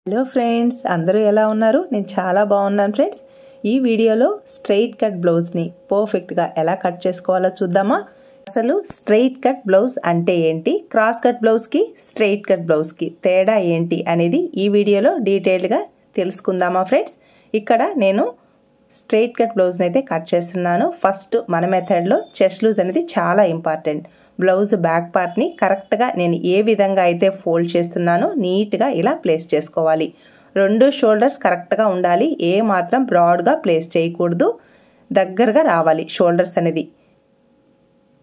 Hello friends, అందరూ ఎలా ఉన్నారు? నేను చాలా బాగున్నాను ఫ్రెండ్స్. ఈ వీడియోలో స్ట్రైట్ కట్ బ్లౌజ్ని పర్ఫెక్ట్గా ఎలా కట్ చేసుకోవాలో చూద్దామా. అసలు స్ట్రైట్ కట్ బ్లౌజ్ అంటే ఏంటి, క్రాస్ కట్ బ్లౌజ్కి స్ట్రైట్ కట్ బ్లౌజ్కి తేడా ఏంటి అనేది ఈ వీడియోలో డీటెయిల్డ్గా తెలుసుకుందామా ఫ్రెండ్స్. ఇక్కడ నేను స్ట్రైట్ కట్ బ్లౌజ్ని అయితే కట్ చేస్తున్నాను. ఫస్ట్ మన మెథడ్లో చెస్ట్ లూజ్ అనేది చాలా ఇంపార్టెంట్. బ్లౌజ్ బ్యాక్ పార్ట్ని కరెక్ట్గా నేను ఏ విధంగా అయితే ఫోల్డ్ చేస్తున్నానో నీట్గా ఇలా ప్లేస్ చేసుకోవాలి. రెండు షోల్డర్స్ కరెక్ట్గా ఉండాలి, ఏ మాత్రం బ్రాడ్గా ప్లేస్ చేయకూడదు, దగ్గరగా రావాలి షోల్డర్స్ అనేది.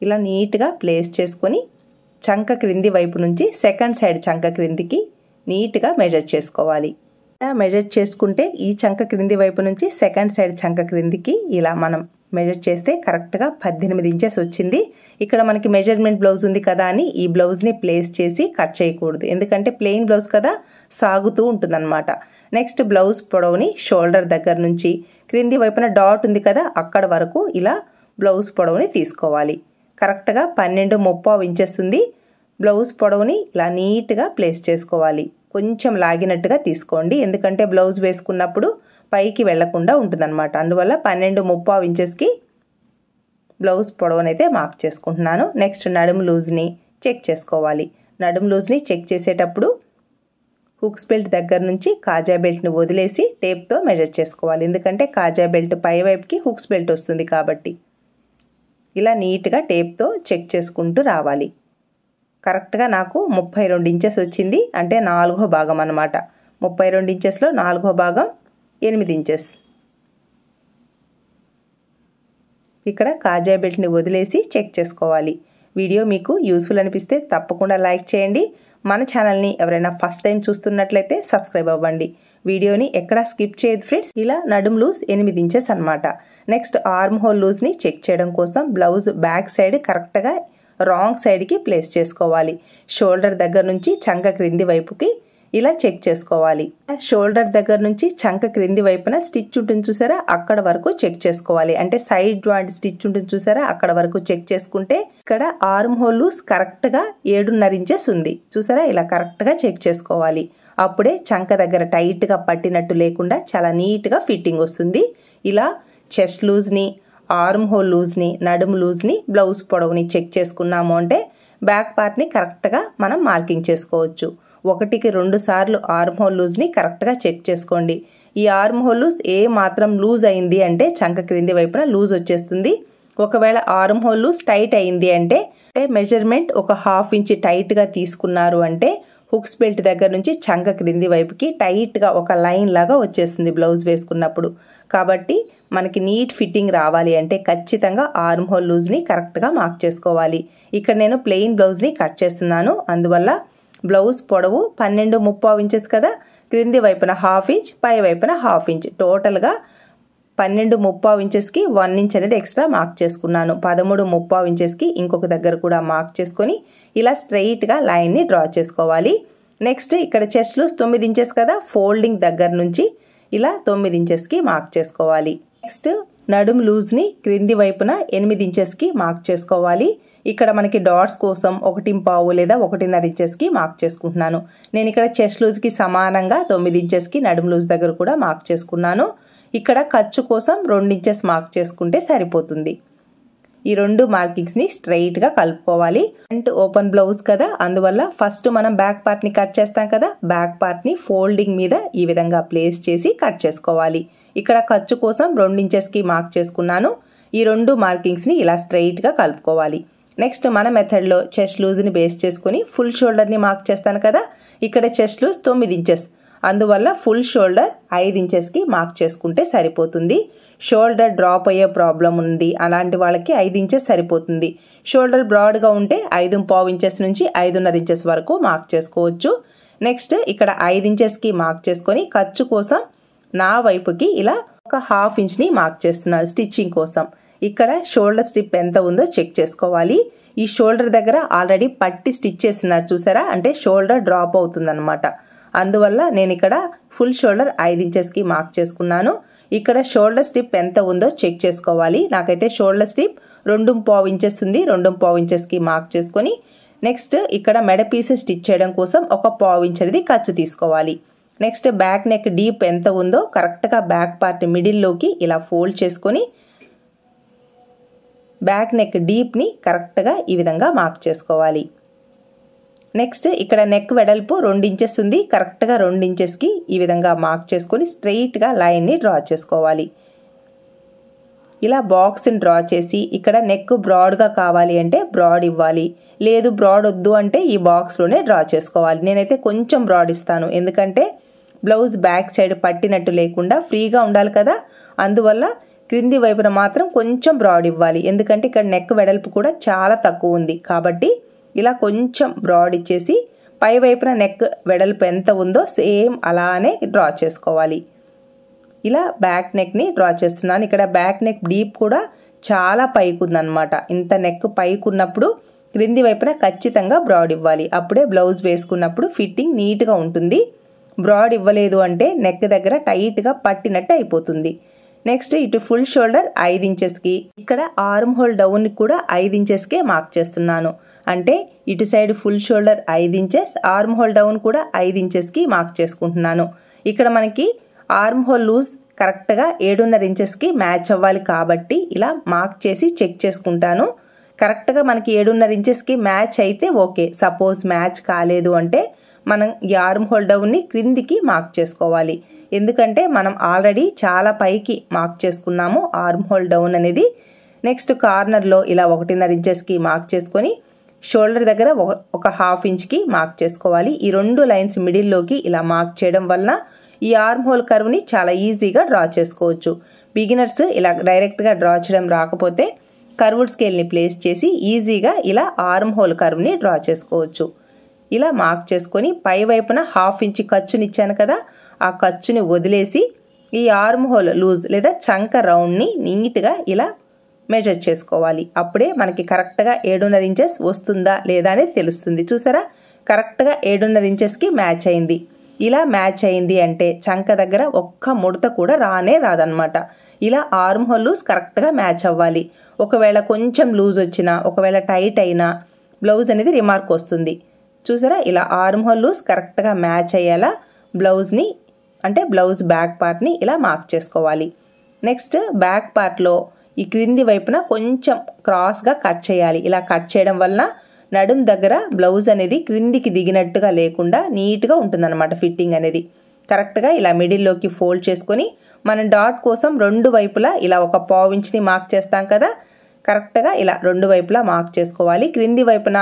ఇలా నీట్గా ప్లేస్ చేసుకొని చంక క్రింది వైపు నుంచి సెకండ్ సైడ్ చంక క్రిందికి నీట్గా మెజర్ చేసుకోవాలి. మెజర్ చేసుకుంటే ఈ చంక క్రింది వైపు నుంచి సెకండ్ సైడ్ చంక క్రిందికి ఇలా మనం మెజర్ చేస్తే కరెక్ట్గా 18 ఇంచెస్ వచ్చింది. ఇక్కడ మనకి మెజర్మెంట్ బ్లౌజ్ ఉంది కదా అని ఈ బ్లౌజ్ని ప్లేస్ చేసి కట్ చేయకూడదు, ఎందుకంటే ప్లెయిన్ బ్లౌజ్ కదా, సాగుతూ ఉంటుందన్నమాట. నెక్స్ట్ బ్లౌజ్ పొడవుని షోల్డర్ దగ్గర నుంచి క్రింది వైపున డాట్ ఉంది కదా అక్కడ వరకు ఇలా బ్లౌజ్ పొడవుని తీసుకోవాలి. కరెక్ట్గా 12.3 ఇంచెస్ ఉంది. బ్లౌజ్ పొడవుని ఇలా నీట్గా ప్లేస్ చేసుకోవాలి. కొంచెం లాగినట్టుగా తీసుకోండి, ఎందుకంటే బ్లౌజ్ వేసుకున్నప్పుడు పైకి వెళ్లకుండా ఉంటుందన్నమాట. అందువల్ల 12.3 ఇంచెస్కి బ్లౌజ్ పొడవునైతే మార్క్ చేసుకుంటున్నాను. నెక్స్ట్ నడుము లూజ్ని చెక్ చేసుకోవాలి. నడుము లూజ్ని చెక్ చేసేటప్పుడు హుక్స్ బెల్ట్ దగ్గర నుంచి కాజా బెల్ట్ని వదిలేసి టేప్తో మెజర్ చేసుకోవాలి, ఎందుకంటే కాజా బెల్ట్ పై వైపుకి హుక్స్ బెల్ట్ వస్తుంది కాబట్టి. ఇలా నీట్గా టేప్తో చెక్ చేసుకుంటూ రావాలి. కరెక్ట్గా నాకు 32 ఇంచెస్ వచ్చింది, అంటే 4వ భాగం అన్నమాట. 32 ఇంచెస్లో 4వ భాగం 8 ఇంచెస్. ఇక్కడ కాజా బెల్ట్ని వదిలేసి చెక్ చేసుకోవాలి. వీడియో మీకు యూస్ఫుల్ అనిపిస్తే తప్పకుండా లైక్ చేయండి. మన ఛానల్ని ఎవరైనా ఫస్ట్ టైం చూస్తున్నట్లయితే సబ్స్క్రైబ్ అవ్వండి. వీడియోని ఎక్కడా స్కిప్ చేయదు ఫ్రెండ్స్. ఇలా నడుము లూజ్ 8 ఇంచెస్ అనమాట. నెక్స్ట్ ఆర్మ్ హోల్ లూజ్ని చెక్ చేయడం కోసం బ్లౌజ్ బ్యాక్ సైడ్ కరెక్ట్గా రాంగ్ సైడ్కి ప్లేస్ చేసుకోవాలి. షోల్డర్ దగ్గర నుంచి చంక క్రింది వైపుకి ఇలా చెక్ చేసుకోవాలి. షోల్డర్ దగ్గర నుంచి చంక క్రింది వైపున స్టిచ్ ఉంటుంది చూసారా, అక్కడ వరకు చెక్ చేసుకోవాలి. అంటే సైడ్ జాయింట్ స్టిచ్ ఉంటుంది చూసారా, అక్కడ వరకు చెక్ చేసుకుంటే ఇక్కడ ఆర్మ్ హోల్ లూజ్ కరెక్ట్గా 7.5 ఇంచెస్ ఉంది చూసారా. ఇలా కరెక్ట్గా చెక్ చేసుకోవాలి. అప్పుడే చంక దగ్గర టైట్గా పట్టినట్టు లేకుండా చాలా నీట్గా ఫిట్టింగ్ వస్తుంది. ఇలా చెస్ట్ లూజ్ని, ఆర్మ్ హోల్ లూజ్ని, నడుము లూజ్ని, బ్లౌజ్ పొడవుని చెక్ చేసుకున్నాము అంటే బ్యాక్ పార్ట్ని కరెక్ట్గా మనం మార్కింగ్ చేసుకోవచ్చు. 1కి 2 సార్లు ఆర్మ్ హోల్ లూజ్ని కరెక్ట్గా చెక్ చేసుకోండి. ఈ ఆర్మ్ హోల్ లూజ్ ఏ మాత్రం లూజ్ అయింది అంటే చంక క్రింది వైపున లూజ్ వచ్చేస్తుంది. ఒకవేళ ఆర్మ్ హోల్ లూజ్ టైట్ అయింది అంటే మెజర్మెంట్ ఒక 1/2 ఇంచ్ టైట్గా తీసుకున్నారు అంటే హుక్స్ బెల్ట్ దగ్గర నుంచి చంక క్రింది వైపుకి టైట్గా ఒక లైన్ లాగా వచ్చేస్తుంది బ్లౌజ్ వేసుకున్నప్పుడు. కాబట్టి మనకి నీట్ ఫిట్టింగ్ రావాలి అంటే ఖచ్చితంగా ఆర్మ్ హోల్ లూజ్ని కరెక్ట్గా మార్క్ చేసుకోవాలి. ఇక్కడ నేను ప్లెయిన్ బ్లౌజ్ని కట్ చేస్తున్నాను, అందువల్ల బ్లౌజ్ పొడవు 12.3 ఇంచెస్ కదా, క్రింది వైపున 1/2 ఇంచ్, పై వైపున 1/2 ఇంచ్, టోటల్గా 12.3 ఇంచెస్కి 1 ఇంచ్ అనేది ఎక్స్ట్రా మార్క్ చేసుకున్నాను. 13.3 ఇంచెస్కి ఇంకొక దగ్గర కూడా మార్క్ చేసుకొని ఇలా స్ట్రైట్గా లైన్ని డ్రా చేసుకోవాలి. నెక్స్ట్ ఇక్కడ చెస్ట్ లూజ్ 9 ఇంచెస్ కదా, ఫోల్డింగ్ దగ్గర నుంచి ఇలా 9 ఇంచెస్కి మార్క్ చేసుకోవాలి. నెక్స్ట్ నడుము లూజ్ని క్రింది వైపున 8 ఇంచెస్కి మార్క్ చేసుకోవాలి. ఇక్కడ మనకి డాట్స్ కోసం 1.5 లేదా 1.5 ఇంచెస్కి మార్క్ చేసుకుంటున్నాను. నేను ఇక్కడ చెస్ట్ లూజ్కి సమానంగా 9 ఇంచెస్కి నడుము లూజ్ దగ్గర కూడా మార్క్ చేసుకున్నాను. ఇక్కడ ఖర్చు కోసం 2 ఇంచెస్ మార్క్ చేసుకుంటే సరిపోతుంది. ఈ 2 మార్కింగ్స్ని స్ట్రైట్గా కలుపుకోవాలి. ఫ్రంట్ ఓపెన్ బ్లౌజ్ కదా, అందువల్ల ఫస్ట్ మనం బ్యాక్ పార్ట్ని కట్ చేస్తాం కదా, బ్యాక్ పార్ట్ని ఫోల్డింగ్ మీద ఈ విధంగా ప్లేస్ చేసి కట్ చేసుకోవాలి. ఇక్కడ ఖర్చు కోసం 2 ఇంచెస్కి మార్క్ చేసుకున్నాను. ఈ 2 మార్కింగ్స్ని ఇలా స్ట్రైట్గా కలుపుకోవాలి. నెక్స్ట్ మన మెథడ్లో చెస్ట్ లూజ్ని బేస్ చేసుకుని ఫుల్ షోల్డర్ని మార్క్ చేస్తాను కదా, ఇక్కడ చెస్ట్ లూజ్ 9 ఇంచెస్, అందువల్ల ఫుల్ షోల్డర్ 5 ఇంచెస్కి మార్క్ చేసుకుంటే సరిపోతుంది. షోల్డర్ డ్రాప్ అయ్యే ప్రాబ్లం ఉంది అలాంటి వాళ్ళకి 5 ఇంచెస్ సరిపోతుంది. షోల్డర్ బ్రాడ్గా ఉంటే 5.5 ఇంచెస్ నుంచి 5.5 ఇంచెస్ వరకు మార్క్ చేసుకోవచ్చు. నెక్స్ట్ ఇక్కడ 5 ఇంచెస్కి మార్క్ చేసుకొని ఖర్చు కోసం నా వైపుకి ఇలా ఒక 1/2 ఇంచ్ని మార్క్ చేస్తున్నాను స్టిచ్చింగ్ కోసం. ఇక్కడ షోల్డర్ స్ట్రిప్ ఎంత ఉందో చెక్ చేసుకోవాలి. ఈ షోల్డర్ దగ్గర ఆల్రెడీ పట్టి స్టిచ్ చేస్తున్నారు చూసారా, అంటే షోల్డర్ డ్రాప్ అవుతుందన్నమాట. అందువల్ల నేను ఇక్కడ ఫుల్ షోల్డర్ 5 ఇంచెస్కి మార్క్ చేసుకున్నాను. ఇక్కడ షోల్డర్ స్ట్రిప్ ఎంత ఉందో చెక్ చేసుకోవాలి. నాకైతే షోల్డర్ స్ట్రిప్ 2.5 ఇంచెస్ ఉంది, 2.5 ఇంచెస్కి మార్క్ చేసుకొని నెక్స్ట్ ఇక్కడ మెడ పీస్ స్టిచ్ చేయడం కోసం ఒక 1/2 ఇంచ్ అనేది ఖర్చు తీసుకోవాలి. నెక్స్ట్ బ్యాక్ నెక్ డీప్ ఎంత ఉందో కరెక్ట్గా బ్యాక్ పార్ట్ మిడిల్లోకి ఇలా ఫోల్డ్ చేసుకొని బ్యాక్ నెక్ డీప్ని కరెక్ట్గా ఈ విధంగా మార్క్ చేసుకోవాలి. నెక్స్ట్ ఇక్కడ నెక్ వెడల్పు 2 ఇంచెస్ ఉంది. కరెక్ట్గా 2 ఇంచెస్కి ఈ విధంగా మార్క్ చేసుకొని స్ట్రెయిట్గా లైన్ని డ్రా చేసుకోవాలి. ఇలా బాక్స్ని డ్రా చేసి ఇక్కడ నెక్ బ్రాడ్గా కావాలి అంటే బ్రాడ్ ఇవ్వాలి, లేదు బ్రాడ్ వద్దు అంటే ఈ బాక్స్లోనే డ్రా చేసుకోవాలి. నేనైతే కొంచెం బ్రాడ్ ఇస్తాను, ఎందుకంటే బ్లౌజ్ బ్యాక్ సైడ్ పట్టినట్టు లేకుండా ఫ్రీగా ఉండాలి కదా, అందువల్ల క్రింది వైపున మాత్రం కొంచెం బ్రాడ్ ఇవ్వాలి. ఎందుకంటే ఇక్కడ నెక్ వెడల్పు కూడా చాలా తక్కువ ఉంది కాబట్టి ఇలా కొంచెం బ్రాడ్ ఇచ్చేసి పై వైపున నెక్ వెడల్పు ఎంత ఉందో సేమ్ అలానే డ్రా చేసుకోవాలి. ఇలా బ్యాక్ నెక్ని డ్రా చేస్తున్నాను. ఇక్కడ బ్యాక్ నెక్ డీప్ కూడా చాలా పైకి ఉందన్నమాట. ఇంత నెక్ పైకి ఉన్నప్పుడు క్రింది వైపున ఖచ్చితంగా బ్రాడ్ ఇవ్వాలి, అప్పుడే బ్లౌజ్ వేసుకున్నప్పుడు ఫిట్టింగ్ నీట్గా ఉంటుంది. బ్రాడ్ ఇవ్వలేదు అంటే నెక్ దగ్గర టైట్గా పట్టినట్టు అయిపోతుంది. నెక్స్ట్ ఇటు ఫుల్ షోల్డర్ 5 ఇంచెస్కి, ఇక్కడ ఆర్మ్ హోల్ డౌన్ కూడా 5 ఇంచెస్కే మార్క్ చేస్తున్నాను. అంటే ఇటు side full shoulder 5 inches, arm whole down కూడా 5 ఇంచెస్కి మార్క్ చేసుకుంటున్నాను. ఇక్కడ మనకి ఆర్మ్ హోల్ లూజ్ కరెక్ట్గా 7.5 ఇంచెస్కి మ్యాచ్ అవ్వాలి కాబట్టి ఇలా మార్క్ చేసి చెక్ చేసుకుంటాను. కరెక్ట్గా మనకి 7.5 ఇంచెస్కి మ్యాచ్ అయితే ఓకే, సపోజ్ మ్యాచ్ కాలేదు అంటే మనం ఈ ఆర్మ్ హోల్ డౌన్ని క్రిందికి మార్క్ చేసుకోవాలి. ఎందుకంటే మనం ఆల్రెడీ చాలా పైకి మార్క్ చేసుకున్నాము ఆర్మ్ హోల్ డౌన్ అనేది. నెక్స్ట్ కార్నర్లో ఇలా 1.5 ఇంచెస్కి మార్క్ చేసుకొని షోల్డర్ దగ్గర 1/2 ఇంచ్కి మార్క్ చేసుకోవాలి. ఈ 2 లైన్స్ మిడిల్లోకి ఇలా మార్క్ చేయడం వలన ఈ ఆర్మ్ హోల్ కర్వ్ని చాలా ఈజీగా డ్రా చేసుకోవచ్చు. బిగినర్స్ ఇలా డైరెక్ట్గా డ్రా చేయడం రాకపోతే కర్వ్డ్ స్కేల్ని ప్లేస్ చేసి ఈజీగా ఇలా ఆర్మ్ హోల్ కర్వ్ని డ్రా చేసుకోవచ్చు. ఇలా మార్క్ చేసుకొని పై వైపున 1/2 ఇంచ్ ఖర్చునిచ్చాను కదా, ఆ ఖర్చుని వదిలేసి ఈ ఆర్మ్ హోల్ లూజ్ లేదా చంక రౌండ్ని నీట్గా ఇలా మెజర్ చేసుకోవాలి. అప్పుడే మనకి కరెక్ట్గా 7.5 ఇంచెస్ వస్తుందా లేదా అనేది తెలుస్తుంది. చూసారా, కరెక్ట్గా 7.5 ఇంచెస్కి మ్యాచ్ అయింది. ఇలా మ్యాచ్ అయింది అంటే చంక దగ్గర ఒక్క ముడత కూడా రాదనమాట. ఇలా ఆర్మ్ హోల్ లూజ్ కరెక్ట్గా మ్యాచ్ అవ్వాలి. ఒకవేళ కొంచెం లూజ్ వచ్చినా, ఒకవేళ టైట్ అయినా బ్లౌజ్ అనేది రిమార్క్ వస్తుంది. చూసారా, ఇలా ఆర్మ్ హోల్ లూజ్ కరెక్ట్గా మ్యాచ్ అయ్యేలా బ్లౌజ్ని అంటే బ్లౌజ్ బ్యాక్ పార్ట్ని ఇలా మార్క్ చేసుకోవాలి. నెక్స్ట్ బ్యాక్ పార్ట్లో ఈ క్రింది వైపున కొంచెం క్రాస్గా కట్ చేయాలి. ఇలా కట్ చేయడం వలన నడుం దగ్గర బ్లౌజ్ అనేది క్రిందికి దిగినట్టుగా లేకుండా నీట్గా ఉంటుందన్నమాట ఫిట్టింగ్ అనేది. కరెక్ట్గా ఇలా మిడిల్లోకి ఫోల్డ్ చేసుకొని మనం డాట్ కోసం 2 వైపులా ఇలా 1/4 ఇంచ్ని మార్క్ చేస్తాం కదా, కరెక్ట్గా ఇలా 2 వైపులా మార్క్ చేసుకోవాలి. క్రింది వైపున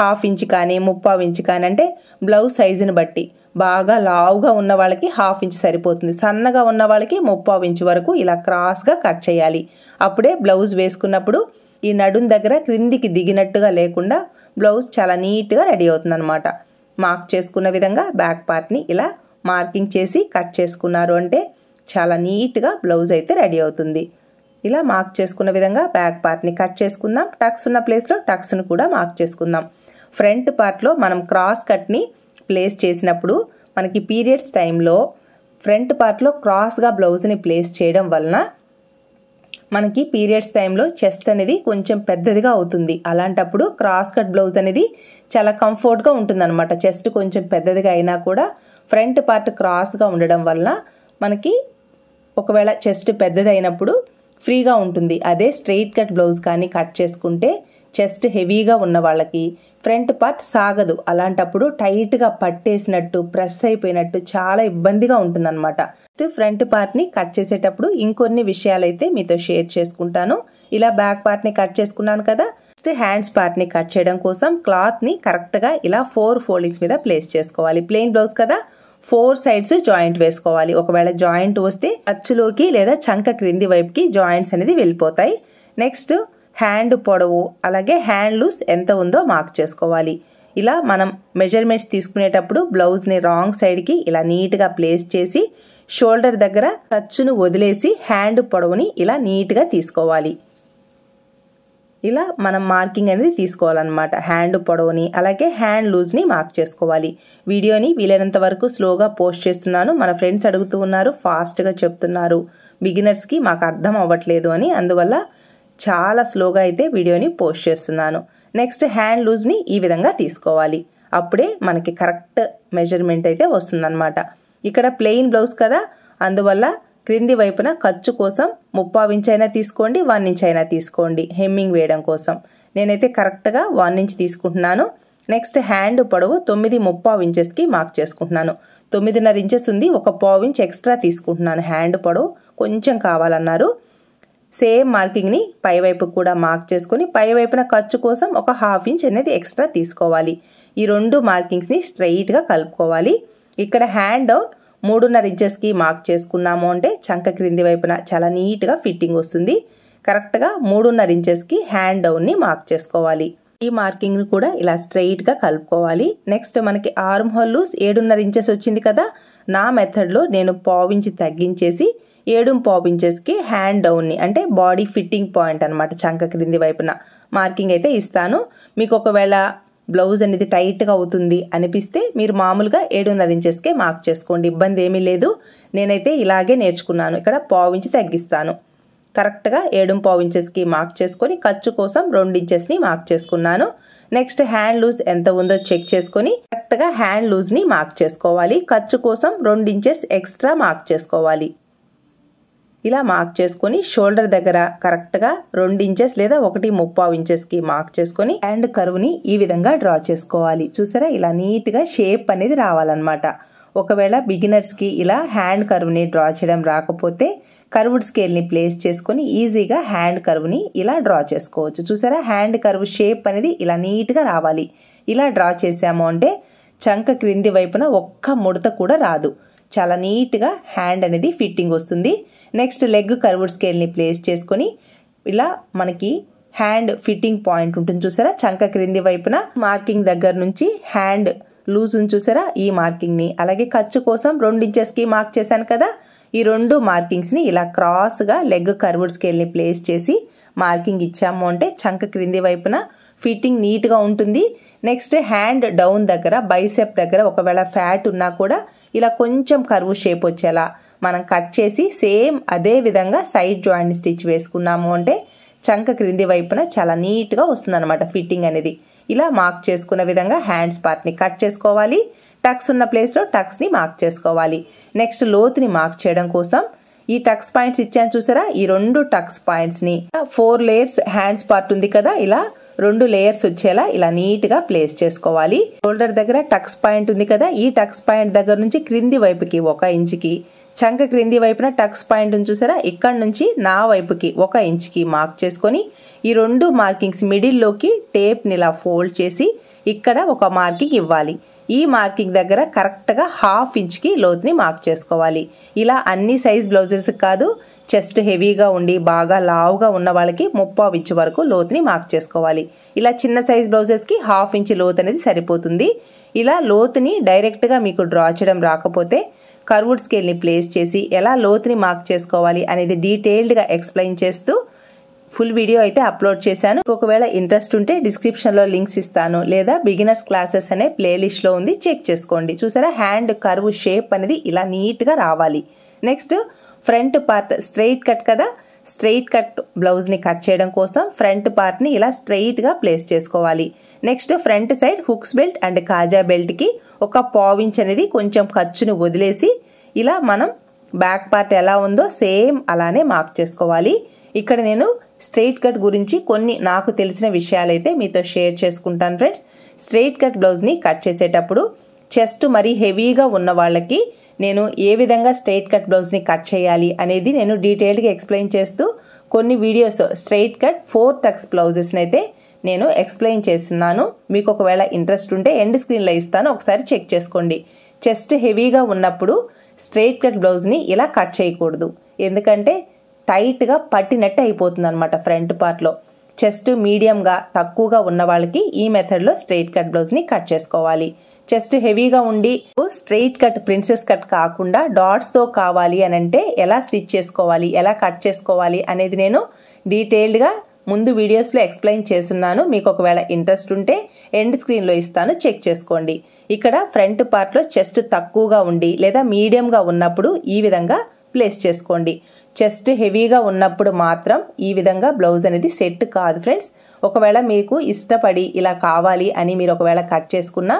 1/2 ఇంచ్ కానీ 3/4 ఇంచ్ కానీ, అంటే బ్లౌజ్ సైజుని బట్టి బాగా లావుగా ఉన్న వాళ్ళకి 1/2 ఇంచ్ సరిపోతుంది, సన్నగా ఉన్న వాళ్ళకి 3/4 ఇంచ్ వరకు ఇలా క్రాస్గా కట్ చేయాలి. అప్పుడే బ్లౌజ్ వేసుకున్నప్పుడు ఈ నడుం దగ్గర క్రిందికి దిగినట్టుగా లేకుండా బ్లౌజ్ చాలా నీట్గా రెడీ అవుతుంది అనమాట. మార్క్ చేసుకున్న విధంగా బ్యాక్ పార్ట్ని ఇలా మార్కింగ్ చేసి కట్ చేసుకున్నారు అంటే చాలా నీట్గా బ్లౌజ్ అయితే రెడీ అవుతుంది. ఇలా మార్క్ చేసుకున్న విధంగా బ్యాక్ పార్ట్ని కట్ చేసుకుందాం. టక్స్ ఉన్న ప్లేస్లో టక్స్ను కూడా మార్క్ చేసుకుందాం. ఫ్రంట్ పార్ట్లో మనం క్రాస్ కట్ని ప్లేస్ చేసినప్పుడు మనకి పీరియడ్స్ టైంలో ఫ్రంట్ పార్ట్లో క్రాస్గా బ్లౌజ్ని ప్లేస్ చేయడం వలన మనకి పీరియడ్స్ టైంలో చెస్ట్ అనేది కొంచెం పెద్దదిగా అవుతుంది. అలాంటప్పుడు క్రాస్ కట్ బ్లౌజ్ అనేది చాలా కంఫర్ట్గా ఉంటుందన్నమాట. చెస్ట్ కొంచెం పెద్దదిగా అయినా కూడా ఫ్రంట్ పార్ట్ క్రాస్గా ఉండడం వలన మనకి ఒకవేళ చెస్ట్ పెద్దది అయినప్పుడు ఫ్రీగా ఉంటుంది. అదే స్ట్రెయిట్ కట్ బ్లౌజ్ కానీ కట్ చేసుకుంటే చెస్ట్ హెవీగా ఉన్న వాళ్ళకి ఫ్రంట్ పార్ట్ సాగదు. అలాంటప్పుడు టైట్గా పట్టేసినట్టు ప్రెస్ అయిపోయినట్టు చాలా ఇబ్బందిగా ఉంటుందన్నమాట. ఫ్రంట్ పార్ట్ని కట్ చేసేటప్పుడు ఇంకొన్ని విషయాలైతే మీతో షేర్ చేసుకుంటాను. ఇలా బ్యాక్ పార్ట్ని కట్ చేసుకున్నాను కదా, నెక్స్ట్ హ్యాండ్స్ పార్ట్ని కట్ చేయడం కోసం క్లాత్ని కరెక్ట్గా ఇలా 4 ఫోల్డింగ్స్ మీద ప్లేస్ చేసుకోవాలి. ప్లెయిన్ బ్లౌజ్ కదా, 4 సైడ్స్ జాయింట్ వేసుకోవాలి. ఒకవేళ జాయింట్ వస్తే అచ్చులోకి లేదా చంక క్రింది వైపుకి జాయింట్స్ అనేది వెళ్ళిపోతాయి. నెక్స్ట్ హ్యాండ్ పొడవు అలాగే హ్యాండ్ లూజ్ ఎంత ఉందో మార్క్ చేసుకోవాలి. ఇలా మనం మెజర్మెంట్స్ తీసుకునేటప్పుడు బ్లౌజ్ని రాంగ్ సైడ్కి ఇలా నీట్గా ప్లేస్ చేసి షోల్డర్ దగ్గర ఖర్చును వదిలేసి హ్యాండ్ పొడవుని ఇలా నీట్గా తీసుకోవాలి. ఇలా మనం మార్కింగ్ అనేది తీసుకోవాలన్నమాట. హ్యాండ్ పొడవుని అలాగే హ్యాండ్ లూజ్ని మార్క్ చేసుకోవాలి. వీడియోని వీలైనంత వరకు స్లోగా పోస్ట్ చేస్తున్నాను. మన ఫ్రెండ్స్ అడుగుతూ ఉన్నారు, ఫాస్ట్గా చెప్తున్నారు, బిగినర్స్కి మాకు అర్థం అవ్వట్లేదు అని, అందువల్ల చాలా స్లోగా అయితే వీడియోని పోస్ట్ చేస్తున్నాను. నెక్స్ట్ హ్యాండ్ లూజ్ని ఈ విధంగా తీసుకోవాలి. అప్పుడే మనకి కరెక్ట్ మెజర్మెంట్ అయితే వస్తుందన్నమాట. ఇక్కడ ప్లెయిన్ బ్లౌజ్ కదా, అందువల్ల క్రింది వైపున ఖర్చు కోసం 3/4 ఇంచ్ అయినా తీసుకోండి, 1 ఇంచ్ అయినా తీసుకోండి హెమ్మింగ్ వేయడం కోసం. నేనైతే కరెక్ట్గా 1 ఇంచ్ తీసుకుంటున్నాను. నెక్స్ట్ హ్యాండ్ పొడవు 9.75 ఇంచెస్కి మార్క్ చేసుకుంటున్నాను. 9.5 ఇంచెస్ ఉంది, 1/4 ఇంచ్ ఎక్స్ట్రా తీసుకుంటున్నాను. హ్యాండ్ పొడవు కొంచెం కావాలన్నారు. సేమ్ మార్కింగ్ని పైవైపు కూడా మార్క్ చేసుకొని పైవైపున ఖర్చు కోసం 1/2 ఇంచ్ అనేది ఎక్స్ట్రా తీసుకోవాలి. ఈ 2 మార్కింగ్స్ని స్ట్రైట్గా కలుపుకోవాలి. ఇక్కడ హ్యాండ్ డౌన్ 3.5 ఇంచెస్కి మార్క్ చేసుకున్నాము అంటే చంక క్రింది వైపున చాలా నీట్గా ఫిట్టింగ్ వస్తుంది. కరెక్ట్గా 3.5 ఇంచెస్కి హ్యాండ్ డౌన్ని మార్క్ చేసుకోవాలి. ఈ మార్కింగ్ని కూడా ఇలా స్ట్రైట్గా కలుపుకోవాలి. నెక్స్ట్ మనకి ఆర్మ్ హోల్ లూజ్ 7.5 ఇంచెస్ వచ్చింది కదా, నా మెథడ్లో నేను 1/4 ఇంచ్ తగ్గించేసి 7.5 ఇంచెస్కి హ్యాండ్ డౌన్ని అంటే బాడీ ఫిట్టింగ్ పాయింట్ అనమాట చంక క్రింది వైపున మార్కింగ్ అయితే ఇస్తాను. మీకు ఒకవేళ బ్లౌజ్ అనేది టైట్గా అవుతుంది అనిపిస్తే మీరు మామూలుగా 7.5 ఇంచెస్కే మార్క్ చేసుకోండి, ఇబ్బంది ఏమీ లేదు. నేనైతే ఇలాగే నేర్చుకున్నాను. ఇక్కడ 1/4 ఇంచ్ తగ్గిస్తాను. కరెక్ట్గా 7.5 ఇంచెస్కి మార్క్ చేసుకొని ఖర్చు కోసం 2 ఇంచెస్ని మార్క్ చేసుకున్నాను. నెక్స్ట్ హ్యాండ్ లూజ్ ఎంత ఉందో చెక్ చేసుకొని కరెక్ట్గా హ్యాండ్ లూజ్ని మార్క్ చేసుకోవాలి. ఖర్చు కోసం 2 ఇంచెస్ ఎక్స్ట్రా మార్క్ చేసుకోవాలి. ఇలా మార్క్ చేసుకొని షోల్డర్ దగ్గర కరెక్ట్గా 2 ఇంచెస్ లేదా 1.75 ఇంచెస్కి మార్క్ చేసుకొని హ్యాండ్ కర్వ్ని ఈ విధంగా డ్రా చేసుకోవాలి. చూసారా, ఇలా నీట్గా షేప్ అనేది రావాలన్నమాట. ఒకవేళ బిగినర్స్కి ఇలా హ్యాండ్ కర్వ్ని డ్రా చేయడం రాకపోతే కర్వ్డ్ స్కేల్ని ప్లేస్ చేసుకొని ఈజీగా హ్యాండ్ కర్వ్ని ఇలా డ్రా చేసుకోవచ్చు. చూసారా, హ్యాండ్ కర్వ్ షేప్ అనేది ఇలా నీట్గా రావాలి. ఇలా డ్రా చేసాము అంటే చంక క్రింది వైపున ఒక్క ముడత కూడా రాదు. చాలా నీట్గా హ్యాండ్ అనేది ఫిట్టింగ్ వస్తుంది. నెక్స్ట్ లెగ్ కర్వ్డ్ స్కేల్ని ప్లేస్ చేసుకొని ఇలా మనకి హ్యాండ్ ఫిట్టింగ్ పాయింట్ ఉంటుంది చూసారా, చంక క్రింది వైపున మార్కింగ్ దగ్గర నుంచి హ్యాండ్ లూజ్ చూసారా, ఈ మార్కింగ్ని అలాగే ఖర్చు కోసం 2 ఇంచెస్కి మార్క్ చేశాను కదా, ఈ 2 మార్కింగ్స్ని ఇలా క్రాస్గా లెగ్ కర్వ్డ్ స్కేల్ని ప్లేస్ చేసి మార్కింగ్ ఇచ్చాము అంటే చంక క్రింది వైపున ఫిట్టింగ్ నీట్గా ఉంటుంది. నెక్స్ట్ హ్యాండ్ డౌన్ దగ్గర బైసెప్ దగ్గర ఒకవేళ ఫ్యాట్ ఉన్నా కూడా ఇలా కొంచెం కర్వ్ షేప్ వచ్చేలా మనం కట్ చేసి సేమ్ అదే విధంగా సైడ్ జాయింట్ స్టిచ్ వేసుకున్నాము అంటే చంక క్రింది వైపున చాలా నీట్గా వస్తుంది అనమాట ఫిట్టింగ్ అనేది. ఇలా మార్క్ చేసుకున్న విధంగా హ్యాండ్స్ పార్ట్ని కట్ చేసుకోవాలి. టక్స్ ఉన్న ప్లేస్లో టక్స్ని మార్క్ చేసుకోవాలి. నెక్స్ట్ లోతుని మార్క్ చేయడం కోసం ఈ టక్స్ పాయింట్స్ ఇచ్చాను చూసారా, ఈ 2 టక్స్ పాయింట్స్ని 4 లేయర్స్ హ్యాండ్స్ పార్ట్ ఉంది కదా, ఇలా 2 లేయర్స్ వచ్చేలా ఇలా నీట్గా ప్లేస్ చేసుకోవాలి. షోల్డర్ దగ్గర టక్స్ పాయింట్ ఉంది కదా, ఈ టక్స్ పాయింట్ దగ్గర నుంచి క్రింది వైపుకి 1 ఇంచుకి, చంక క్రింది వైపున టక్స్ పాయింట్ చూసారా, ఇక్కడ నుంచి నా వైపుకి 1 ఇంచుకి మార్క్ చేసుకొని ఈ 2 మార్కింగ్స్ మిడిల్లోకి టేప్ని ఇలా ఫోల్డ్ చేసి ఇక్కడ ఒక మార్కింగ్ ఇవ్వాలి. ఈ మార్కింగ్ దగ్గర కరెక్ట్గా 1/2 ఇంచ్కి లోతుని మార్క్ చేసుకోవాలి. ఇలా అన్ని సైజ్ బ్లౌజెస్ కాదు, చెస్ట్ హెవీగా ఉండి బాగా లావుగా ఉన్న వాళ్ళకి 3/4 ఇంచ్ వరకు లోతుని మార్క్ చేసుకోవాలి. ఇలా చిన్న సైజ్ బ్లౌజెస్కి 1/2 ఇంచ్ లోతు అనేది సరిపోతుంది. ఇలా లోతుని డైరెక్ట్గా మీకు డ్రా చేయడం రాకపోతే కర్వ్డ్ స్కేల్ని ప్లేస్ చేసి ఎలా లోతుని మార్క్ చేసుకోవాలి అనేది డీటెయిల్డ్గా ఎక్స్ప్లెయిన్ చేస్తూ ఫుల్ వీడియో అయితే అప్లోడ్ చేశాను. ఒకవేళ ఇంట్రెస్ట్ ఉంటే డిస్క్రిప్షన్లో లింక్స్ ఇస్తాను, లేదా బిగినర్స్ క్లాసెస్ అనే ప్లేలిస్ట్లో ఉంది, చెక్ చేసుకోండి. చూసారా, హ్యాండ్ కర్వ్ షేప్ అనేది ఇలా నీట్గా రావాలి. Next front part straight cut కదా, స్ట్రైట్ కట్ బ్లౌజ్ని కట్ చేయడం కోసం ఫ్రంట్ పార్ట్ని ఇలా స్ట్రైట్గా ప్లేస్ చేసుకోవాలి. Next front side hooks belt and కాజా బెల్ట్కి 1/4 ఇంచ్ అనేది కొంచెం ఖర్చును వదిలేసి ఇలా మనం బ్యాక్ పార్ట్ ఎలా ఉందో సేమ్ అలానే మార్క్ చేసుకోవాలి. ఇక్కడ నేను స్ట్రైట్ కట్ గురించి కొన్ని నాకు తెలిసిన విషయాలైతే మీతో షేర్ చేసుకుంటాను ఫ్రెండ్స్. స్ట్రైట్ కట్ బ్లౌజ్ని కట్ చేసేటప్పుడు చెస్ట్ మరీ హెవీగా ఉన్న వాళ్ళకి నేను ఏ విధంగా స్ట్రైట్ కట్ బ్లౌజ్ని కట్ చేయాలి అనేది నేను డీటెయిల్డ్గా ఎక్స్ప్లెయిన్ చేస్తూ కొన్ని వీడియోస్ స్ట్రైట్ కట్ 4 టక్స్ బ్లౌజెస్ని అయితే నేను ఎక్స్ప్లెయిన్ చేస్తున్నాను. మీకు ఒకవేళ ఇంట్రెస్ట్ ఉంటే ఎండ్ స్క్రీన్లో ఇస్తాను, ఒకసారి చెక్ చేసుకోండి. చెస్ట్ హెవీగా ఉన్నప్పుడు స్ట్రైట్ కట్ బ్లౌజ్ని ఇలా కట్ చేయకూడదు, ఎందుకంటే టైట్గా పట్టినట్టు అయిపోతుంది అనమాట ఫ్రంట్ పార్ట్లో. చెస్ట్ మీడియంగా తక్కువగా ఉన్న వాళ్ళకి ఈ మెథడ్లో స్ట్రైట్ కట్ బ్లౌజ్ని కట్ చేసుకోవాలి. చెస్ట్ హెవీగా ఉండి స్ట్రైట్ కట్ ప్రిన్సెస్ కట్ కాకుండా డాట్స్తో కావాలి అని అంటే ఎలా స్టిచ్ చేసుకోవాలి, ఎలా కట్ చేసుకోవాలి అనేది నేను డీటెయిల్డ్గా ముందు వీడియోస్లో ఎక్స్ప్లెయిన్ చేస్తున్నాను. మీకు ఒకవేళ ఇంట్రెస్ట్ ఉంటే ఎండ్ స్క్రీన్లో ఇస్తాను, చెక్ చేసుకోండి. ఇక్కడ ఫ్రంట్ పార్ట్లో చెస్ట్ తక్కువగా ఉండి లేదా మీడియంగా ఉన్నప్పుడు ఈ విధంగా ప్లేస్ చేసుకోండి. చెస్ట్ హెవీగా ఉన్నప్పుడు మాత్రం ఈ విధంగా బ్లౌజ్ అనేది సెట్ కాదు ఫ్రెండ్స్. ఒకవేళ మీకు ఇష్టపడి ఇలా కావాలి అని మీరు ఒకవేళ కట్ చేసుకున్న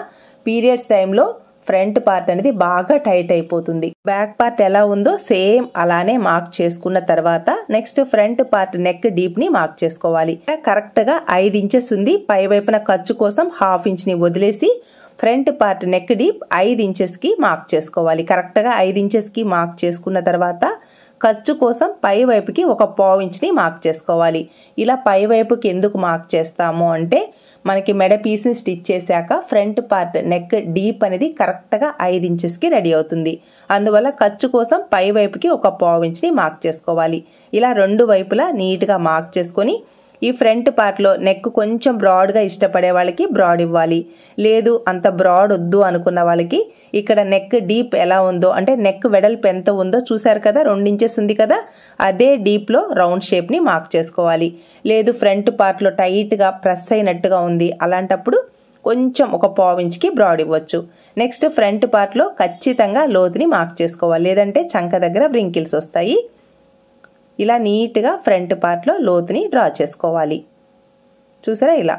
పీరియడ్స్ టైంలో ఫ్రంట్ పార్ట్ అనేది బాగా టైట్ అయిపోతుంది. బ్యాక్ పార్ట్ ఎలా ఉందో సేమ్ అలానే మార్క్ చేసుకున్న తర్వాత next front part neck deep ని మార్క్ చేసుకోవాలి. కరెక్ట్ గా 5 ఇంచెస్ ఉంది. పై వైపున ఖర్చు కోసం 1/2 ఇంచ్ ని వదిలేసి front part neck deep 5 inches కి మార్క్ చేసుకోవాలి. కరెక్ట్ గా 5 ఇంచెస్ కి మార్క్ చేసుకున్న తర్వాత ఖర్చు కోసం పై వైపుకి 1/4 ఇంచ్ ని మార్క్ చేసుకోవాలి. ఇలా పై వైపుకి ఎందుకు మార్క్ చేస్తాము అంటే మనకి మెడ పీస్ ని స్టిచ్ చేశాక ఫ్రంట్ పార్ట్ నెక్ డీప్ అనేది కరెక్ట్ గా 5 ఇంచెస్ కి రెడీ అవుతుంది. అందువల్ల ఖర్చు కోసం పై వైపుకి 1/4 ఇంచ్ ని మార్క్ చేసుకోవాలి. ఇలా రెండు వైపులా నీట్ గా మార్క్ చేసుకొని ఈ ఫ్రంట్ పార్ట్ లో నెక్ కొంచెం బ్రాడ్ గా ఇష్టపడే వాళ్ళకి బ్రాడ్ ఇవ్వాలి. లేదు అంత బ్రాడ్ వద్దు అనుకున్న వాళ్ళకి ఇక్కడ నెక్ డీప్ ఎలా ఉందో అంటే నెక్ వెడల్పు ఎంత ఉందో చూసారు కదా, 2 ఇంచెస్ ఉంది కదా, అదే డీప్ లో రౌండ్ షేప్ ని మార్క్ చేసుకోవాలి. లేదు ఫ్రంట్ పార్ట్ లో టైట్ గా ప్రెస్ అయినట్టుగా ఉంది, అలాంటప్పుడు కొంచెం 1/4 ఇంచ్ కి బ్రాడ్ ఇవ్వచ్చు. నెక్స్ట్ ఫ్రంట్ పార్ట్ లో ఖచ్చితంగా లోతుని మార్క్ చేసుకోవాలి, లేదంటే చంక దగ్గర వ్రింకిల్స్ వస్తాయి. ఇలా నీట్ గా ఫ్రంట్ పార్ట్ లో లోతుని డ్రా చేసుకోవాలి. చూసారా ఇలా.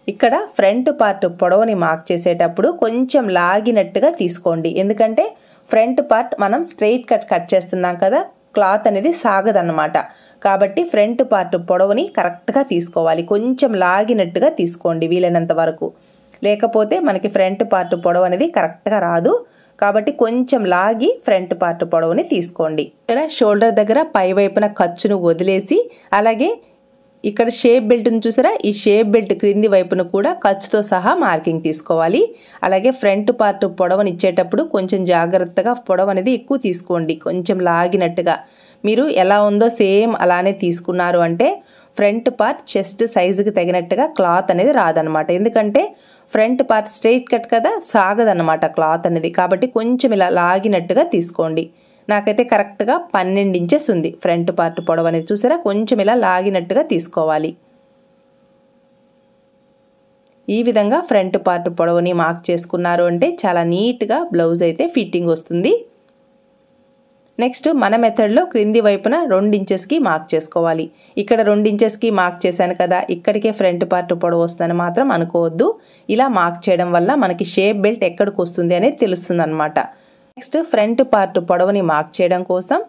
ఇక్కడ ఫ్రంట్ పార్ట్ పొడవుని మార్క్ చేసేటప్పుడు కొంచెం లాగినట్టుగా తీసుకోండి. ఎందుకంటే ఫ్రంట్ పార్ట్ మనం స్ట్రైట్ కట్ చేస్తున్నాం కదా, క్లాత్ అనేది సాగదన్నమాట. కాబట్టి ఫ్రంట్ పార్ట్ పొడవుని కరెక్ట్గా తీసుకోవాలి. కొంచెం లాగినట్టుగా తీసుకోండి వీలైనంత వరకు, లేకపోతే మనకి ఫ్రంట్ పార్ట్ పొడవు అనేది కరెక్ట్గా రాదు. కాబట్టి కొంచెం లాగి ఫ్రంట్ పార్ట్ పొడవుని తీసుకోండి. ఇక్కడ షోల్డర్ దగ్గర పై వైపున ఖర్చును వదిలేసి అలాగే ఇక్కడ షేప్ బెల్ట్ని చూసారా, ఈ షేప్ బెల్ట్ క్రింది వైపున కూడా ఖర్చుతో సహా మార్కింగ్ తీసుకోవాలి. అలాగే ఫ్రంట్ పార్ట్ పొడవుని ఇచ్చేటప్పుడు కొంచెం జాగ్రత్తగా పొడవు అనేది ఎక్కువ తీసుకోండి, కొంచెం లాగినట్టుగా. మీరు ఎలా ఉందో సేమ్ అలానే తీసుకున్నారు అంటే ఫ్రంట్ పార్ట్ చెస్ట్ సైజుకి తగినట్టుగా క్లాత్ అనేది రాదనమాట. ఎందుకంటే ఫ్రంట్ పార్ట్ స్ట్రైట్ కట్ కదా, సాగదన్నమాట క్లాత్ అనేది. కాబట్టి కొంచెం ఇలా లాగినట్టుగా తీసుకోండి. నాకైతే కరెక్ట్గా 12 ఇంచెస్ ఉంది ఫ్రంట్ పార్ట్ పొడవు అనేది. చూసారా, కొంచెం ఇలా లాగినట్టుగా తీసుకోవాలి. ఈ విధంగా ఫ్రంట్ పార్ట్ పొడవుని మార్క్ చేసుకున్నారు అంటే చాలా నీట్గా బ్లౌజ్ అయితే ఫిట్టింగ్ వస్తుంది. నెక్స్ట్ మన మెథడ్లో క్రింది వైపున 2 ఇంచెస్కి మార్క్ చేసుకోవాలి. ఇక్కడ 2 ఇంచెస్కి మార్క్ చేశాను కదా, ఇక్కడికే ఫ్రంట్ పార్ట్ పొడవు వస్తుందని మాత్రం అనుకోవద్దు. ఇలా మార్క్ చేయడం వల్ల మనకి షేప్ బెల్ట్ ఎక్కడికి వస్తుంది అనేది తెలుస్తుంది అనమాట. నెక్స్ట్ ఫ్రంట్ పార్ట్ పొడవుని మార్క్ చేయడం కోసం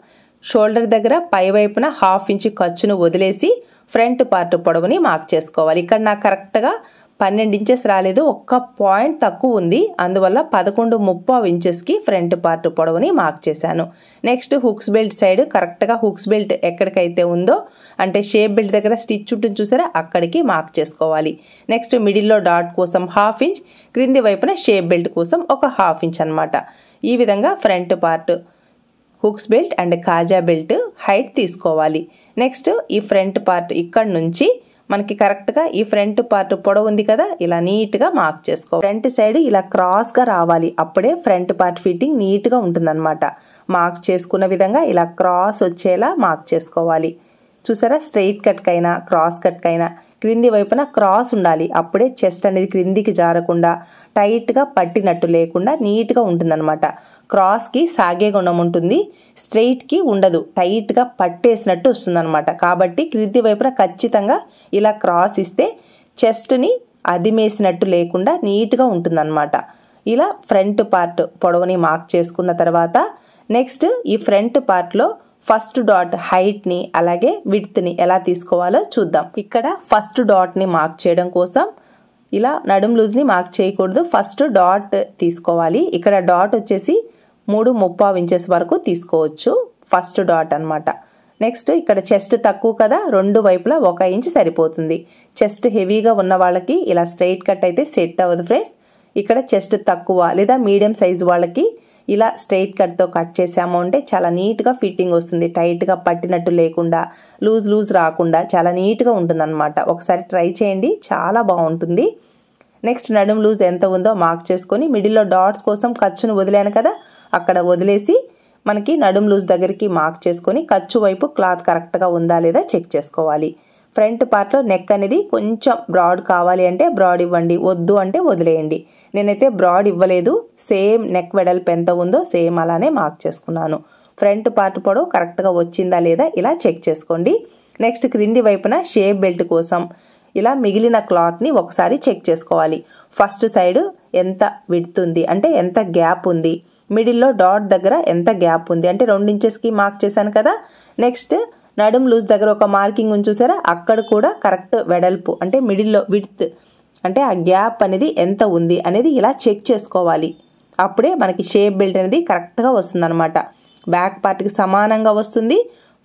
షోల్డర్ దగ్గర పై వైపున 1/2 ఇంచ్ ఖర్చును వదిలేసి ఫ్రంట్ పార్ట్ పొడవుని మార్క్ చేసుకోవాలి. ఇక్కడ నాకు కరెక్ట్గా 12 ఇంచెస్ రాలేదు, ఒక్క పాయింట్ తక్కువ ఉంది. అందువల్ల 11.75 ఇంచెస్కి ఫ్రంట్ పార్ట్ పొడవుని మార్క్ చేశాను. నెక్స్ట్ హుక్స్ బెల్ట్ సైడ్ కరెక్ట్గా హుక్స్ బెల్ట్ ఎక్కడికైతే ఉందో అంటే షేప్ బెల్ట్ దగ్గర స్టిచ్ ఉంటుంది చూసారా, అక్కడికి మార్క్ చేసుకోవాలి. నెక్స్ట్ మిడిల్లో డాట్ కోసం 1/2 ఇంచ్, క్రింది వైపున షేప్ బెల్ట్ కోసం ఒక 1/2 ఇంచ్ అనమాట. ఈ విధంగా front part hooks belt and కాజా బెల్ట్ హైట్ తీసుకోవాలి. నెక్స్ట్ ఈ ఫ్రంట్ పార్ట్ ఇక్కడ నుంచి మనకి కరెక్ట్గా ఈ ఫ్రంట్ పార్ట్ పొడవు ఉంది కదా, ఇలా నీట్గా మార్క్ చేసుకోవాలి. ఫ్రంట్ సైడ్ ఇలా క్రాస్గా రావాలి, అప్పుడే ఫ్రంట్ పార్ట్ ఫిట్టింగ్ నీట్గా ఉంటుందన్నమాట. మార్క్ చేసుకున్న విధంగా ఇలా క్రాస్ వచ్చేలా మార్క్ చేసుకోవాలి. చూసారా, స్ట్రైట్ కట్కైనా క్రాస్ కట్కైనా క్రింది వైపున క్రాస్ ఉండాలి. అప్పుడే చెస్ట్ అనేది క్రిందికి జారకుండా టైట్గా పట్టినట్టు లేకుండా నీట్గా ఉంటుందన్నమాట. క్రాస్కి సాగే గుణం ఉంటుంది, స్ట్రైట్కి ఉండదు, టైట్గా పట్టేసినట్టు వస్తుందన్నమాట. కాబట్టి క్రింది వైపున ఖచ్చితంగా ఇలా క్రాస్ ఇస్తే చెస్ట్ని అదిమేసినట్టు లేకుండా నీట్గా ఉంటుందన్నమాట. ఇలా ఫ్రంట్ పార్ట్ పొడవుని మార్క్ చేసుకున్న తర్వాత నెక్స్ట్ ఈ ఫ్రంట్ పార్ట్లో ఫస్ట్ డాట్ హైట్ని అలాగే విడ్త్ని ఎలా తీసుకోవాలో చూద్దాం. ఇక్కడ ఫస్ట్ డాట్ని మార్క్ చేయడం కోసం ఇలా నడుం లూజ్ని మార్క్ చేయకూడదు, ఫస్ట్ డాట్ తీసుకోవాలి. ఇక్కడ డాట్ వచ్చేసి 3.75 ఇంచెస్ వరకు తీసుకోవచ్చు, ఫస్ట్ డాట్ అనమాట. నెక్స్ట్ ఇక్కడ చెస్ట్ తక్కువ కదా, 2 వైపులా 1 ఇంచ్ సరిపోతుంది. చెస్ట్ హెవీగా ఉన్న వాళ్ళకి ఇలా స్ట్రైట్ కట్ అయితే సెట్ అవ్వదు ఫ్రెండ్స్. ఇక్కడ చెస్ట్ తక్కువ లేదా మీడియం సైజు వాళ్ళకి ఇలా స్ట్రైట్ కట్తో కట్ చేసాము అంటే చాలా నీట్గా ఫిట్టింగ్ వస్తుంది, టైట్గా పట్టినట్టు లేకుండా లూజ్ రాకుండా చాలా నీట్గా ఉంటుందన్నమాట. ఒకసారి ట్రై చేయండి, చాలా బాగుంటుంది. నెక్స్ట్ నడుం లూజ్ ఎంత ఉందో మార్క్ చేసుకొని మిడిల్లో డాట్స్ కోసం ఖర్చును వదిలాను కదా, అక్కడ వదిలేసి మనకి నడుం లూజ్ దగ్గరికి మార్క్ చేసుకొని ఖర్చు వైపు క్లాత్ కరెక్ట్గా ఉందా లేదా చెక్ చేసుకోవాలి. ఫ్రంట్ పార్ట్లో నెక్ అనేది కొంచెం బ్రాడ్ కావాలి అంటే బ్రాడ్ ఇవ్వండి, వద్దు అంటే వదిలేయండి. నేనైతే బ్రాడ్ ఇవ్వలేదు, సేమ్ నెక్ వెడల్పు ఎంత ఉందో సేమ్ అలానే మార్క్ చేసుకున్నాను. ఫ్రంట్ పార్ట్ పొడవు కరెక్ట్గా వచ్చిందా లేదా ఇలా చెక్ చేసుకోండి. నెక్స్ట్ క్రింది వైపున షేప్ బెల్ట్ కోసం ఇలా మిగిలిన క్లాత్ని ఒకసారి చెక్ చేసుకోవాలి. ఫస్ట్ సైడ్ ఎంత విడ్త్ ఉంది అంటే ఎంత గ్యాప్ ఉంది, మిడిల్లో డాట్ దగ్గర ఎంత గ్యాప్ ఉంది అంటే 2 ఇంచెస్కి మార్క్ చేశాను కదా. నెక్స్ట్ నడుం లూజ్ దగ్గర ఒక మార్కింగ్ ఉంది చూసారా, అక్కడ కూడా కరెక్ట్ వెడల్పు అంటే మిడిల్లో విడ్త్ అంటే ఆ గ్యాప్ అనేది ఎంత ఉంది అనేది ఇలా చెక్ చేసుకోవాలి. అప్పుడే మనకి షేప్ బెల్ట్ అనేది కరెక్ట్గా వస్తుందన్నమాట. బ్యాక్ పార్ట్కి సమానంగా వస్తుంది,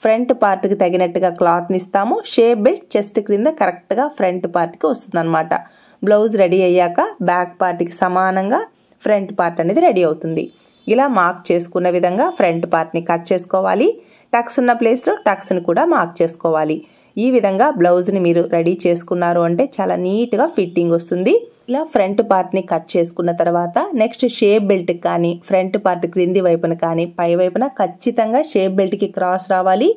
ఫ్రంట్ పార్ట్కి తగినట్టుగా క్లాత్ని ఇస్తాము. షేప్ బెల్ట్ చెస్ట్ క్రింద కరెక్ట్గా ఫ్రంట్ పార్ట్కి వస్తుందన్నమాట. బ్లౌజ్ రెడీ అయ్యాక బ్యాక్ పార్ట్కి సమానంగా ఫ్రంట్ పార్ట్ అనేది రెడీ అవుతుంది. ఇలా మార్క్ చేసుకున్న విధంగా ఫ్రంట్ పార్ట్ని కట్ చేసుకోవాలి. టక్స్ ఉన్న ప్లేస్లో టక్స్ని కూడా మార్క్ చేసుకోవాలి. ఈ విధంగా బ్లౌజ్ని మీరు రెడీ చేసుకున్నారు అంటే చాలా నీట్గా ఫిట్టింగ్ వస్తుంది. ఇలా ఫ్రంట్ పార్ట్ని కట్ చేసుకున్న తర్వాత నెక్స్ట్ షేప్ బెల్ట్కి కానీ ఫ్రంట్ పార్ట్ క్రింది వైపున కానీ పై వైపున ఖచ్చితంగా షేప్ బెల్ట్కి క్రాస్ రావాలి.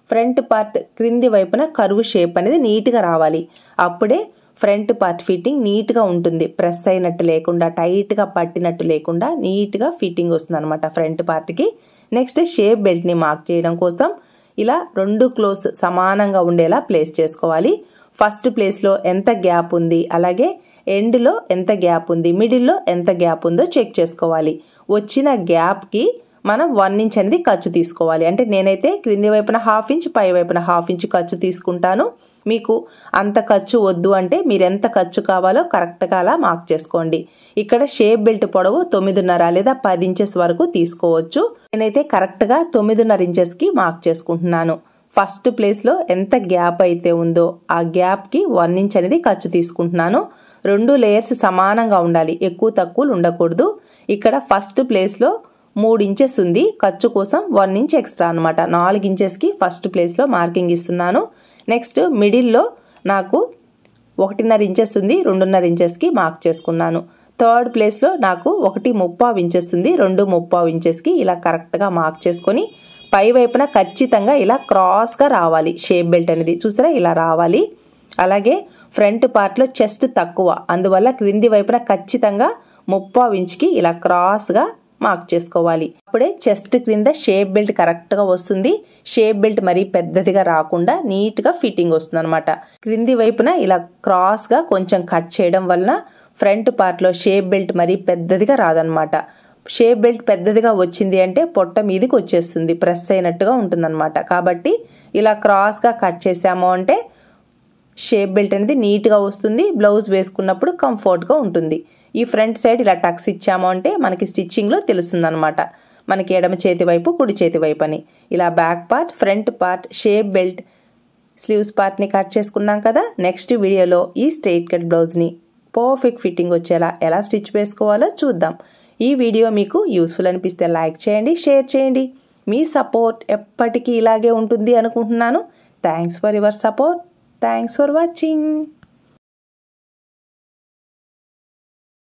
ఫ్రంట్ పార్ట్ క్రింది వైపున కర్వ్ షేప్ అనేది నీట్గా రావాలి. అప్పుడే ఫ్రంట్ పార్ట్ ఫిట్టింగ్ నీట్గా ఉంటుంది. ప్రెస్ అయినట్టు లేకుండా, టైట్గా పట్టినట్టు లేకుండా నీట్గా ఫిట్టింగ్ వస్తుంది అనమాట ఫ్రంట్ పార్ట్కి. నెక్స్ట్ షేప్ బెల్ట్ని మార్క్ చేయడం కోసం ఇలా 2 క్లోజ్ సమానంగా ఉండేలా ప్లేస్ చేసుకోవాలి. ఫస్ట్ ప్లేస్లో ఎంత గ్యాప్ ఉంది, అలాగే ఎండ్లో ఎంత గ్యాప్ ఉంది, మిడిల్లో ఎంత గ్యాప్ ఉందో చెక్ చేసుకోవాలి. వచ్చిన గ్యాప్కి మనం 1 ఇంచ్ అనేది ఖర్చు తీసుకోవాలి. అంటే నేనైతే క్రింది వైపున 1/2 ఇంచ్, పై వైపున 1/2 ఇంచ్ ఖర్చు తీసుకుంటాను. మీకు అంత ఖర్చు వద్దు అంటే మీరు ఎంత ఖర్చు కావాలో కరెక్ట్గా అలా మార్క్ చేసుకోండి. ఇక్కడ షేప్ బెల్ట్ పొడవు 9.5 లేదా 10 ఇంచెస్ వరకు తీసుకోవచ్చు. నేనైతే కరెక్ట్గా 9.5 ఇంచెస్కి మార్క్ చేసుకుంటున్నాను. ఫస్ట్ ప్లేస్లో ఎంత గ్యాప్ అయితే ఉందో ఆ గ్యాప్కి 1 ఇంచ్ అనేది ఖర్చు తీసుకుంటున్నాను. 2 లేయర్స్ సమానంగా ఉండాలి, ఎక్కువ తక్కువలు ఉండకూడదు. ఇక్కడ ఫస్ట్ ప్లేస్లో 3 ఇంచెస్ ఉంది, ఖర్చు కోసం 1 ఇంచ్ ఎక్స్ట్రా అనమాట. 4 ఇంచెస్కి ఫస్ట్ ప్లేస్లో మార్కింగ్ ఇస్తున్నాను. నెక్స్ట్ మిడిల్లో నాకు 1.5 ఇంచెస్ ఉంది, 2.5 ఇంచెస్కి మార్క్ చేసుకున్నాను. థర్డ్ ప్లేస్లో నాకు 1.35 ఇంచెస్ ఉంది, 2.35 ఇంచెస్కి ఇలా కరెక్ట్గా మార్క్ చేసుకొని పై వైపున ఖచ్చితంగా ఇలా క్రాస్గా రావాలి. షేప్ బెల్ట్ అనేది చూసారా ఇలా రావాలి. అలాగే ఫ్రంట్ పార్ట్లో చెస్ట్ తక్కువ, అందువల్ల క్రింది వైపున ఖచ్చితంగా 30 ఇంచ్కి ఇలా క్రాస్గా మార్క్ చేసుకోవాలి. అప్పుడే చెస్ట్ క్రింద షేప్ బెల్ట్ కరెక్ట్గా వస్తుంది. షేప్ బెల్ట్ మరీ పెద్దదిగా రాకుండా నీట్గా ఫిట్టింగ్ వస్తుంది అనమాట. క్రింది వైపున ఇలా క్రాస్గా కొంచెం కట్ చేయడం వలన ఫ్రంట్ పార్ట్లో షేప్ బెల్ట్ మరీ పెద్దదిగా రాదనమాట. షేప్ బెల్ట్ పెద్దదిగా వచ్చింది అంటే పొట్ట మీదకి వచ్చేస్తుంది, ప్రెస్ అయినట్టుగా ఉంటుందన్నమాట. కాబట్టి ఇలా క్రాస్గా కట్ చేసాము అంటే షేప్ బెల్ట్ అనేది నీట్గా వస్తుంది, బ్లౌజ్ వేసుకున్నప్పుడు కంఫర్ట్గా ఉంటుంది. ఈ ఫ్రంట్ సైడ్ ఇలా టక్స్ ఇచ్చాము అంటే మనకి స్టిచ్చింగ్లో తెలుస్తుందన్నమాట, మనకి ఎడమ చేతి వైపు కుడి చేతి వైపు అని. ఇలా back part, front part, shape belt, sleeves పార్ట్ని కట్ చేసుకున్నాం కదా. నెక్స్ట్ వీడియోలో ఈ స్ట్రైట్ కట్ బ్లౌజ్ని పర్ఫెక్ట్ ఫిట్టింగ్ వచ్చేలా ఎలా స్టిచ్ వేసుకోవాలో చూద్దాం. ఈ వీడియో మీకు యూస్ఫుల్ అనిపిస్తే లైక్ చేయండి, షేర్ చేయండి. మీ సపోర్ట్ ఎప్పటికీ ఇలాగే ఉంటుంది అనుకుంటున్నాను. Thanks for your support. Thanks for watching.